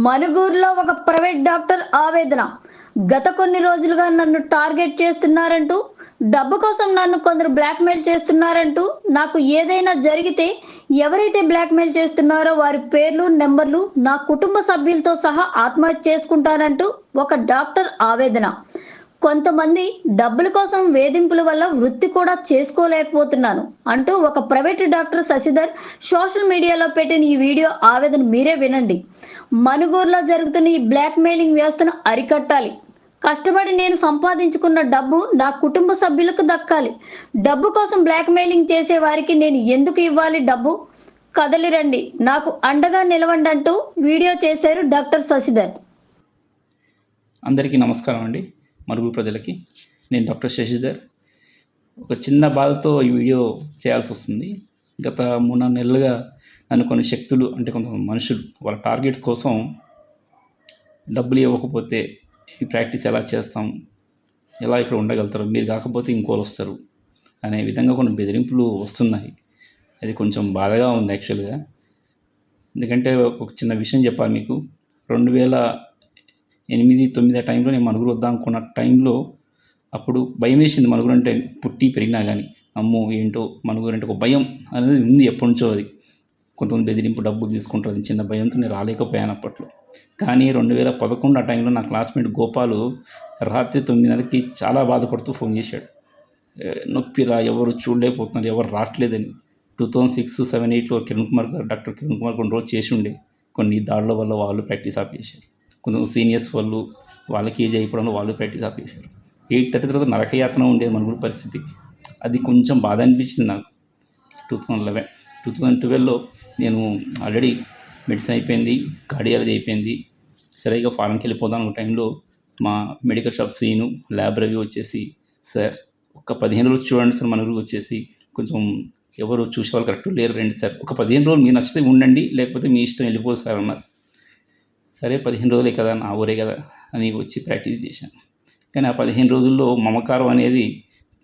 మనుగూరులో ఒక private doctor ఆవేదన. గత కొన్ని రోజులుగా నన్ను టార్గెట్ చేస్తున్నారంటూ, డబ్బు కోసం నన్ను కొందరు బ్లాక్‌మెయిల్ చేస్తున్నారంటూ, నాకు ఏదైనా జరిగితే ఎవరైతే బ్లాక్‌మెయిల్ చేస్తున్నారో వారి పేర్లు, నంబర్లు నా కుటుంబ సభ్యులతో సహా ఆత్మహత్య చేసుకుంటానంటూ ఒక డాక్టర్ ఆవేదన. కొంతమంది డబ్బుల కోసం వేధింపుల వల్ల వృత్తి కూడా చేసుకోలేకపోతున్నాను అంటూ ఒక ప్రైవేట్ డాక్టర్ శశిధర్ సోషల్ మీడియాలో పెట్టిన ఈ వీడియో ఆవేదన మీరే వినండి. మనుగూరులో జరుగుతున్న ఈ బ్లాక్ మెయిలింగ్ వ్యవస్థను అరికట్టాలి. కష్టపడి నేను సంపాదించుకున్న డబ్బు నా కుటుంబ సభ్యులకు దక్కాలి. డబ్బు కోసం బ్లాక్ మెయిలింగ్ చేసే వారికి నేను ఎందుకు ఇవ్వాలి డబ్బు? కదలిరండి, నాకు అండగా నిలవండి అంటూ వీడియో చేశారు డాక్టర్ శశిధర్. అందరికీ నమస్కారం అండి. మరుగు ప్రజలకి నేను డాక్టర్ శశిధర్. ఒక చిన్న బాధతో ఈ వీడియో చేయాల్సి వస్తుంది. గత 3-4 నెలలుగా నన్ను కొన్ని శక్తులు, అంటే కొంతమంది మనుషులు వాళ్ళ టార్గెట్స్ కోసం డబ్బులు ఇవ్వకపోతే ఈ ప్రాక్టీస్ ఎలా చేస్తాం, ఎలా ఇక్కడ ఉండగలుగుతారు, మీరు కాకపోతే ఇంకోళ్ళు వస్తారు అనే విధంగా కొన్ని బెదిరింపులు వస్తున్నాయి. అది కొంచెం బాధగా ఉంది యాక్చువల్గా. ఎందుకంటే ఒక చిన్న విషయం చెప్పాలి మీకు. 2008-9 ఆ టైంలో నేను మనుగురు వద్దాం అనుకున్న టైంలో అప్పుడు భయం వేసింది. మనుగురు అంటే పుట్టి పెరిగినా కానీ అమ్మో ఏంటో మనుగురు అంటే ఒక భయం అనేది ఉంది ఎప్పటి నుంచో. అది కొంతమంది బెదిరింపు డబ్బులు తీసుకుంటుంది చిన్న భయంతో నేను రాలేకపోయాను అప్పట్లో. కానీ 2011 ఆ టైంలో నా క్లాస్మేట్ గోపాలు రాత్రి 9:30కి చాలా బాధపడుతూ ఫోన్ చేశాడు. నొప్పిరా, ఎవరు చూడలేకపోతున్నారు, ఎవరు రావట్లేదని. 2006, 7, 8లో డాక్టర్ కిరణ్ కుమార్ కొన్ని రోజు చేసి ఉండే. కొన్ని దాడుల వల్ల వాళ్ళు ప్రాక్టీస్ ఆపేశారు. కొంతమంది సీనియర్స్ వాళ్ళకి ఏజ్ అయిపోవడంలో వాళ్ళు ప్రాక్టీస్ ఆపేశారు. 8:30 తర్వాత నరకయాతన ఉండేది మన ఊరి పరిస్థితి. అది కొంచెం బాధ అనిపించింది నాకు. 2012లో నేను ఆల్రెడీ మెడిసిన్ అయిపోయింది, కార్డియాలజీ అయిపోయింది. సరిగా ఫారెన్కి వెళ్ళిపోదాం ఒక టైంలో మా medical shop scene lab review వచ్చేసి, సార్ ఒక 15 రోజులు చూడండి సార్, మన ఊరికి వచ్చేసి కొంచెం ఎవరు చూసేవాళ్ళు కరెక్ట్ లేరు, రండి సార్, ఒక 15 రోజులు మీరు నచ్చితే ఉండండి, లేకపోతే మీ ఇష్టం వెళ్ళిపోదు సార్ అన్నారు. సరే 15 రోజులే కదా, నా ఊరే కదా అని వచ్చి ప్రాక్టీస్ చేశాను. కానీ ఆ 15 రోజుల్లో మమకారం అనేది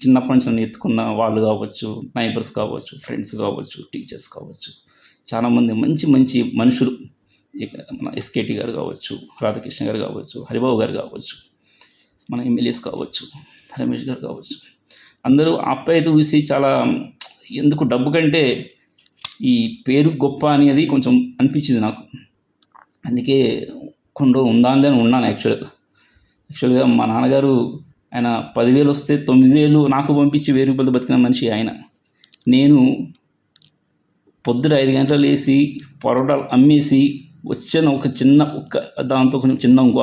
చిన్నప్పటి నుంచి నన్ను ఎత్తుకున్న వాళ్ళు కావచ్చు, నైబర్స్ కావచ్చు, ఫ్రెండ్స్ కావచ్చు, టీచర్స్ కావచ్చు, చాలామంది మంచి మంచి మనుషులు, మన ఎస్కేటి గారు కావచ్చు, రాధాకృష్ణ గారు కావచ్చు, హరిబాబు గారు కావచ్చు, మన ఎమ్మెల్యేస్ కావచ్చు, రమేష్ గారు కావచ్చు, అందరూ ఆప్యాయత చూసి చాలా ఎందుకు డబ్బు కంటే ఈ పేరు గొప్ప అనేది కొంచెం అనిపించింది నాకు. అందుకే కొన్ని రోజులు ఉందాంలే అని ఉన్నాను. యాక్చువల్గా మా నాన్నగారు ఆయన 10,000 వస్తే 9,000 నాకు పంపించి 1,000 రూపాయలు బతికిన మనిషి ఆయన. నేను పొద్దున 5 గంటలు లేచి పరోటాలు అమ్మేసి వచ్చాను. దాంతో కొంచెం చిన్న ఇంకో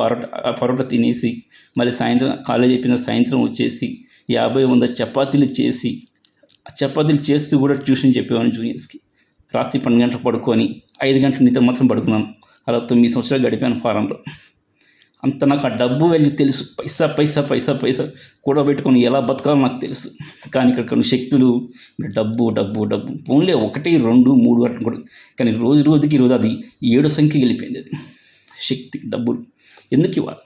పరోటా తినేసి మళ్ళీ సాయంత్రం కాలేజ్ అయిపోయిన సాయంత్రం వచ్చేసి 50-100 చపాతీలు చేసి, ఆ చపాతీలు చేస్తూ కూడా ట్యూషన్ చెప్పేవాడిని జూనియర్స్కి. రాత్రి 12 గంటలు పడుకొని 5 గంటల నిద్ర మాత్రం పడుకున్నాను. అలా 9 సంవత్సరాలు గడిపాను ఫారంలో. అంత నాకు ఆ డబ్బు వాల్యూ తెలుసు. పైసా కూడబెట్టుకొని ఎలా బతకాలో నాకు తెలుసు. కానీ ఇక్కడ కొన్ని శక్తులు డబ్బు ఓన్లీ 1, 2, 3 అట్లా కూడా. కానీ రోజుకి ఈరోజు అది 7 సంఖ్య వెళ్ళిపోయింది. అది శక్తి, డబ్బులు ఎందుకు ఇవ్వాలి?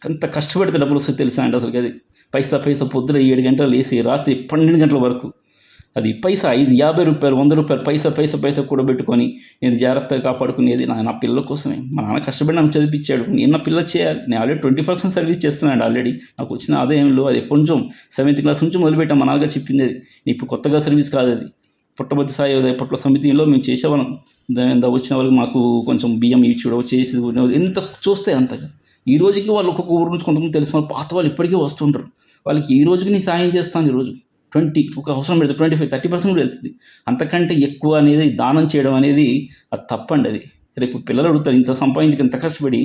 అంత కష్టపడితే డబ్బులు వస్తే తెలుసా అండి అసలు? అది పైసా పొద్దున 7 గంటలు లేసి రాత్రి 12 గంటల వరకు అది పైసా 50 రూపాయలు, 100 రూపాయలు పైసా కూడబెట్టుకొని నేను జాగ్రత్తగా కాపాడుకునేది నా పిల్లల కోసమే. మా నాన్న కష్టపడి నన్ను చదివించాడు. నేను నా పిల్లలు చేయాలి. నేను ఆల్రెడీ 20% సర్వీస్ చేస్తున్నాను. ఆల్రెడీ నాకు వచ్చిన ఆదాయంలో అది కొంచెం 7th క్లాస్ నుంచి మొదలుపెట్టాం. మా నాన్నగారు చెప్పింది అది. ఇప్పుడు కొత్తగా సర్వీస్ కాదు అది. పుట్టబద్ది సాయి పట్ల సమితిలో మేము చేసేవాళ్ళం. వచ్చిన వాళ్ళకి మాకు కొంచెం బియ్యం ఇచ్చి చేసి ఎంత చూస్తే అంతగా. ఈ రోజుకి వాళ్ళు ఒక్కొక్క ఊరు నుంచి కొంతమంది తెలిసిన వాళ్ళు, పాత వాళ్ళు ఇప్పటికీ వస్తుంటారు. వాళ్ళకి ఈ రోజుకి నేను సాయం చేస్తాను. ఈరోజు ఒక అవసరం పెడితే 25-30% కూడా వెళ్తుంది. అంతకంటే ఎక్కువ అనేది దానం చేయడం అనేది అది తప్పండి. అది రేపు పిల్లలు అడుగుతారు, ఇంత సంపాదించి ఇంత కష్టపడి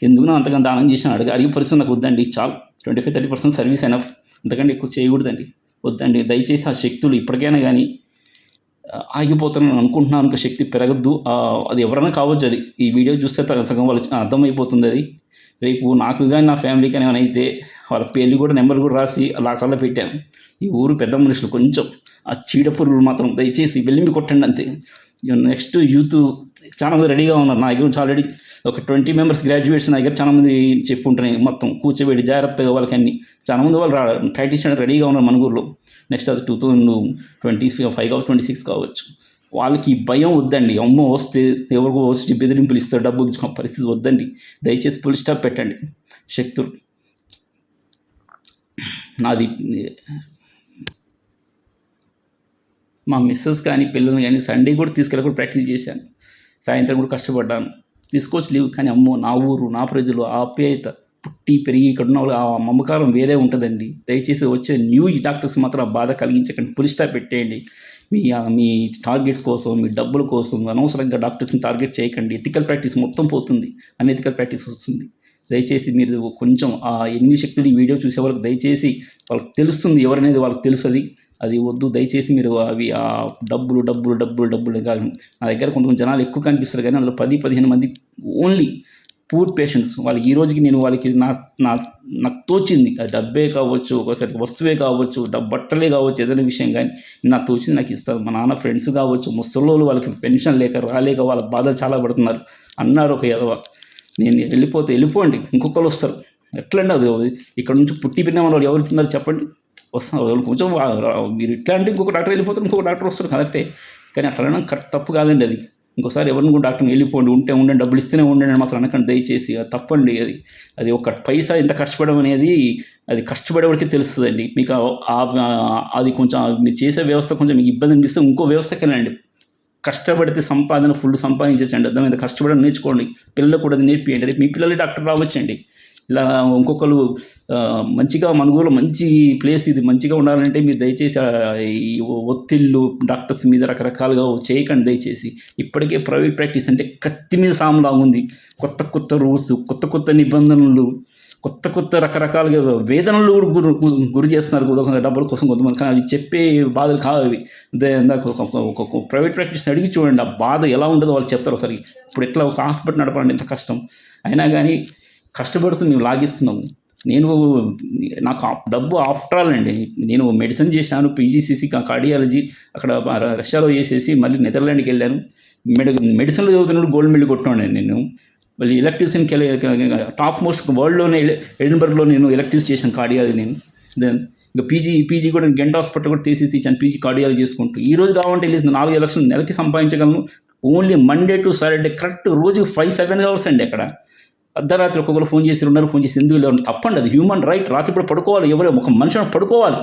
ఎందుకు నా అంతగా దానం చేసిన అడిగే పరిస్థితి నాకు వద్దండి. చాలు 25-30% సర్వీస్ అయినా, అంతకంటే ఎక్కువ చేయకూడదండి. వద్దండి. దయచేసి ఆ శక్తులు ఇప్పటికైనా కానీ ఆగిపోతానని అనుకుంటున్నాను. ఇంకా శక్తి పెరగద్దు. అది ఎవరైనా కావచ్చు. అది ఈ వీడియో చూస్తే సగం వాళ్ళకి అర్థమైపోతుంది. అది రేపు నాకు కానీ నా ఫ్యామిలీకి కానీ ఏమైనా అయితే వాళ్ళ పేర్లు కూడా నెంబర్లు కూడా రాసి లాకర్లో పెట్టాను. ఈ ఊరు పెద్ద మనుషులు కొంచెం ఆ చీడపురుగులు మాత్రం దయచేసి వెళ్ళి కొట్టండి అంతే. నెక్స్ట్ యూత్ చాలామంది రెడీగా ఉన్నారు. నా దగ్గర నుంచి ఆల్రెడీ ఒక 20 మెంబర్స్ గ్రాడ్యుయేట్స్ నా దగ్గర చాలామంది చెప్పుకుంటున్నాయి. మొత్తం కూర్చోబెట్టి జాగ్రత్తగా వాళ్ళకి అన్ని చాలామంది వాళ్ళు ప్రాక్టీస్ చేయడానికి రెడీగా ఉన్నారు మన ఊరిలో. నెక్స్ట్ అది 2025 కావచ్చు, 26 కావచ్చు. వాళ్ళకి ఈ భయం వద్దండి. అమ్మో వస్తే ఎవరికో వచ్చి బెదిరింపులు ఇస్తారు, డబ్బులు తీసుకునే పరిస్థితి వద్దండి. దయచేసి ఫుల్ స్టాప్ పెట్టండి. శక్తులు నాది మా మిస్సెస్ కానీ పిల్లల్ని కానీ సండే కూడా తీసుకెళ్ళి ప్రాక్టీస్ చేశాను. సాయంత్రం కూడా కష్టపడ్డాను. తీసుకోవచ్చు లీవ్, కానీ అమ్మో నా ఊరు, నా ప్రజలు, ఆ ఆప్యాయత, పుట్టి పెరిగి ఇక్కడ ఉన్న వాళ్ళు, ఆ మమకారం వేరే ఉంటుందండి. దయచేసి వచ్చే న్యూ డాక్టర్స్ మాత్రం ఆ బాధ కలిగించకండి. ఫుల్ స్టాప్ పెట్టేయండి. మీ టార్గెట్స్ కోసం, మీ డబ్బుల కోసం అనవసరంగా డాక్టర్స్ని టార్గెట్ చేయకండి. ఎథికల్ ప్రాక్టీస్ మొత్తం పోతుంది, అనెథికల్ ప్రాక్టీస్ వస్తుంది. దయచేసి మీరు కొంచెం ఆ 8 శక్తులు ఈ వీడియో చూసే వాళ్ళకి దయచేసి వాళ్ళకి తెలుస్తుంది, ఎవరనేది వాళ్ళకి తెలుస్తుంది. అది వద్దు. దయచేసి మీరు అవి ఆ డబ్బులు కాదు. నా దగ్గర కొంతమంది జనాలు ఎక్కువ కనిపిస్తారు, కానీ అందులో 10-15 మంది ఓన్లీ పూర్ పేషెంట్స్. వాళ్ళకి ఈ రోజుకి నేను వాళ్ళకి నాకు తోచింది, అది డబ్బే కావచ్చు, ఒకసారి వస్తువే కావచ్చు, బట్టలే కావచ్చు, ఏదైనా విషయం కానీ నాకు తోచింది నాకు ఇస్తారు. మా నాన్న ఫ్రెండ్స్ కావచ్చు, ముసలోళ్ళు వాళ్ళకి పెన్షన్ రాలేక వాళ్ళ బాధలు చాలా పడుతున్నారు అన్నారు ఒక ఎదవ. నేను వెళ్ళిపోండి, ఇంకొకరు వస్తారు. ఎట్లండి అది ఇక్కడ నుంచి పుట్టి పిన్న వాళ్ళు ఎవరు ఉన్నారు చెప్పండి, వస్తున్నారు. వాళ్ళు కొంచెం మీరు ఇట్లా అంటే ఇంకొక డాక్టర్ వెళ్ళిపోతారు, ఇంకొక డాక్టర్ వస్తారు కరెక్టే, కానీ అట్లా అనడం తప్పు కాదండి. అది ఇంకోసారి ఎవరిని కూడా డాక్టర్ని వెళ్ళిపోండి, ఉండండి, డబ్బులు ఇస్తూనే ఉండండి మాత్రం అనకండి దయచేసి. అది తప్పండి. అది ఒక పైసా ఎంత కష్టపడడం అనేది అది కష్టపడేవాడికి తెలుస్తుందండి. మీకు అది కొంచెం మీరు చేసే వ్యవస్థ కొంచెం మీకు ఇబ్బంది అనిపిస్తే ఇంకో వ్యవస్థకి వెళ్ళండి. కష్టపడితే సంపాదన ఫుల్ సంపాదించండి. అర్థమైంది. కష్టపడడం నేర్చుకోండి, పిల్లలకు కూడా నేర్పియండి. రేపు మీ పిల్లలే డాక్టర్ రావచ్చండి. ఇలా ఇంకొకరు మంచిగా మనగోలు మంచి ప్లేస్ ఇది మంచిగా ఉండాలంటే మీరు దయచేసి ఈ ఒత్తిళ్ళు డాక్టర్స్ మీద రకరకాలుగా చేయకండి దయచేసి. ఇప్పటికే ప్రైవేట్ ప్రాక్టీస్ అంటే కత్తి మీద సాములా ఉంది. కొత్త రూల్స్, కొత్త నిబంధనలు, కొత్త రకరకాలుగా వేదనలు గురి చేస్తున్నారు కొంతమంది డబ్బుల కోసం కొంతమంది. కానీ అవి చెప్పే బాధలు కావు అవి. ఒక ప్రైవేట్ ప్రాక్టీస్ అడిగి చూడండి, ఆ బాధ ఎలా ఉండదో వాళ్ళు చెప్తారు. ఒకసారి ఇప్పుడు ఎట్లా ఒక హాస్పిటల్ నడపాలంటే ఎంత కష్టం అయినా కానీ కష్టపడుతూ మేము లాగిస్తున్నాము. నాకు డబ్బు ఆఫ్టర్ ఆల్ అండి. నేను మెడిసిన్ చేశాను, పీజీసీసీ కార్డియాలజీ అక్కడ రష్యాలో చేసేసి మళ్ళీ నెదర్లాండ్కి వెళ్ళాను. మెడిసిన్లో చదువుతున్నప్పుడు గోల్డ్ మెడల్ కొట్టినాను నేను. మళ్ళీ ఎలక్ట్రీషియన్కి టాప్ మోస్ట్ వరల్డ్లోనే ఎడిన్బర్గ్లో నేను ఎలక్ట్రీస్ చేశాను కార్డియాలజీ నేను. దెన్ ఇంకా పీజీ కూడా గెంట్ హాస్పిటల్ కూడా తీసేసి ఇచ్చాను పీజీ కార్డియాలజీ చేసుకుంటూ. ఈ రోజు కావాలంటే వెళ్ళేసి 4 లక్షలు నెలకి సంపాదించగలను. Only Monday to Saturday correct రోజుకి 5-7 అవర్స్ అండి. అక్కడ అర్ధరాత్రి ఒక్కొక్కరు ఫోన్ చేసి 2 ఫోన్ చేసి ఎందుకు లేవు తప్పండి. అది హ్యూమన్ రైట్. రాత్రి ఇప్పుడు పడుకోవాలి, ఎవరో ఒక మనిషిని పడుకోవాలి.